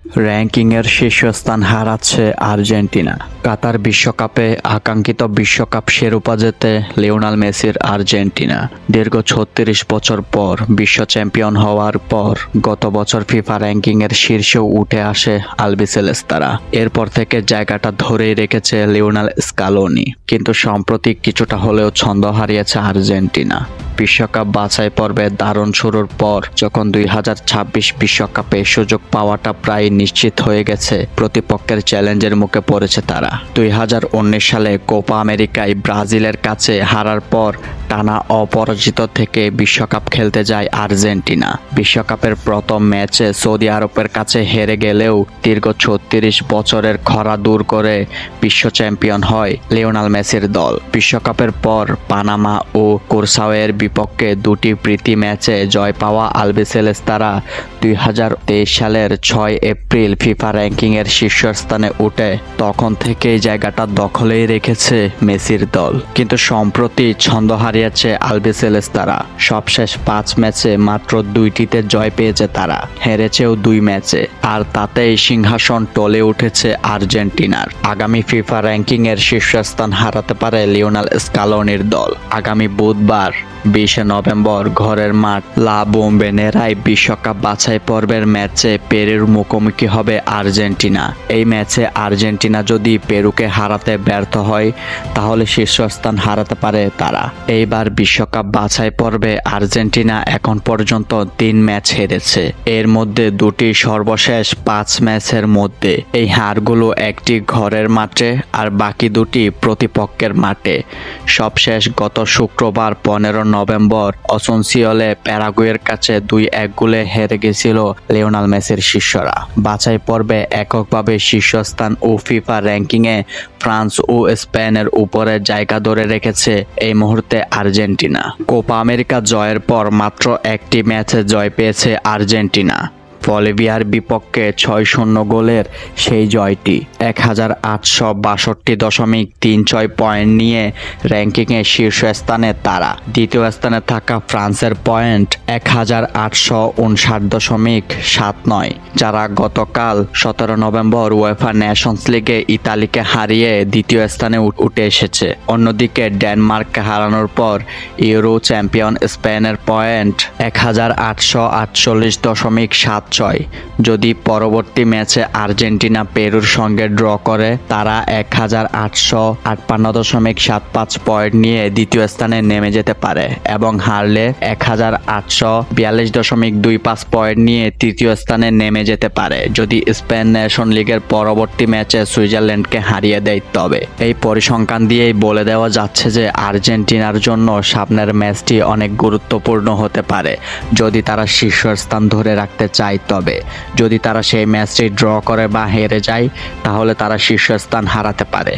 র্যাঙ্কিংয়ের শীর্ষস্থান হারাচ্ছে আর্জেন্টিনা। কাতার বিশ্বকাপে আকাঙ্ক্ষিত বিশ্বকাপ শিরোপা জেতে লিওনেল মেসির আর্জেন্টিনা। দীর্ঘ ৩৬ বছর পর বিশ্ব চ্যাম্পিয়ন হওয়ার পর গত বছর ফিফা র্যাঙ্কিংয়ের শীর্ষে উঠে আসে আলবিসেলেস্তারা। এরপর থেকে জায়গাটা ধরেই রেখেছে লিওনেল স্কালোনি, কিন্তু সম্প্রতি কিছুটা হলেও ছন্দ হারিয়েছে আর্জেন্টিনা। বিশ্বকাপ বাছাই পর্বে দারুণ শুরুর পর যখন ২০২৬ বিশ্বকাপে সুযোগ পাওয়াটা প্রায় নিশ্চিত হয়ে গেছে, প্রতিপক্ষের চ্যালেঞ্জের মুখে পড়েছে তারা। ২০১৯ সালে কোপা আমেরিকায় ব্রাজিলের কাছে হারার পর টানা অপরাজিত থেকে বিশ্বকাপ খেলতে যায় আর্জেন্টিনা। বিশ্বকাপের প্রথম ম্যাচে সৌদি আরবের কাছে হেরে গেলেও দীর্ঘ ৩৬ বছরের খরা দূর করে বিশ্ব চ্যাম্পিয়ন হয় লিওনেল মেসির দল। বিশ্বকাপের পর পানামা ও কুরসাওয়ের বিপক্ষে দুটি প্রীতি ম্যাচে জয় পাওয়া আলবিসেলেস্তারা ২০২৩ সালের ৬ এপ্রিল ফিফা র্যাঙ্কিংয়ের শীর্ষস্থানে উঠে তখন থেকেই জায়গাটা দখলেই রেখেছে মেসির দল। কিন্তু সম্প্রতি ছন্দ হারিয়েছে আলবিসেলেস্তারা। সবশেষ ৫ ম্যাচে মাত্র ২টিতে জয় পেয়েছে তারা, হেরেছেও ২ ম্যাচে। আর তাতেই সিংহাসন টলে উঠেছে আর্জেন্টিনার। আগামী ফিফা র্যাঙ্কিংয়ের শীর্ষস্থান হারাতে পারে লিওনেল স্কালোনির দল। আগামী বুধবার ২০ নভেম্বর ঘরের মাঠ লা বোম্বেনেরায় বিশ্বকাপ বাছাই পর্বের ম্যাচে পেরুর মুখোমুখি হবে আর্জেন্টিনা। এই ম্যাচে আর্জেন্টিনা যদি পেরুকে হারাতে ব্যর্থ হয় তাহলে শীর্ষস্থান হারাতে পারে তারা। এইবার বিশ্বকাপ বাছাই পর্বে আর্জেন্টিনা এখন পর্যন্ত ৩ ম্যাচ হেরেছে, এর মধ্যে ২টি সর্বশেষ ৫ ম্যাচের মধ্যে। এই হারগুলো একটি ঘরের মাঠে আর বাকি ২টি প্রতিপক্ষের মাঠে। সবশেষ গত শুক্রবার ১৫ নভেম্বর অসুনসিওলে প্যারাগুয়ের কাছে ২-১ গোলে হেরে গেছিল লিওনেল মেসির শিষ্যরা। বাছাই পর্বে এককভাবে শীর্ষস্থান ও ফিফা র্যাঙ্কিংয়ে ফ্রান্স ও স্পেনের উপরে জায়গা ধরে রেখেছে এই মুহূর্তে আর্জেন্টিনা। কোপা আমেরিকা জয়ের পর মাত্র একটি ম্যাচে জয় পেয়েছে আর্জেন্টিনা, বলিভিয়ার বিপক্ষে ৬-০ গোলের সেই জয়টি। ১,৮৬২.৩৬ পয়েন্ট নিয়ে র্যাঙ্কিংয়ে শীর্ষস্থানে তারা। দ্বিতীয় স্থানে থাকা ফ্রান্সের পয়েন্ট ১,৮৫৯.৭৯, যারা গতকাল ১৭ নভেম্বর উয়েফা নেশনস লিগে ইতালিকে হারিয়ে দ্বিতীয় স্থানে উঠে এসেছে। অন্যদিকে ডেনমার্ককে হারানোর পর ইউরো চ্যাম্পিয়ন স্পেনের পয়েন্ট ১,৮৪৮.৭৬। যদি পরবর্তী ম্যাচে আর্জেন্টিনা পেরুর সঙ্গে ড্র করে তারা ১,৮৫৮.৭৫ পয়েন্ট নিয়ে দ্বিতীয় স্থানে নেমে যেতে পারে এবং হারলে ১,৮৪২.২৫ পয়েন্ট নিয়ে তৃতীয় স্থানে নেমে যেতে পারে যদি স্পেন নেশন লিগের পরবর্তী ম্যাচে সুইজারল্যান্ডকে হারিয়ে দেয়। তবে এই পরিসংখ্যান দিয়েই বলে দেওয়া যাচ্ছে যে আর্জেন্টিনার জন্য সামনের ম্যাচটি অনেক গুরুত্বপূর্ণ হতে পারে যদি তারা শীর্ষস্থান ধরে রাখতে চায়। তবে যদি তারা সেই ম্যাচটি ড্র করে বা হেরে যায় তাহলে তারা শীর্ষস্থান হারাতে পারে।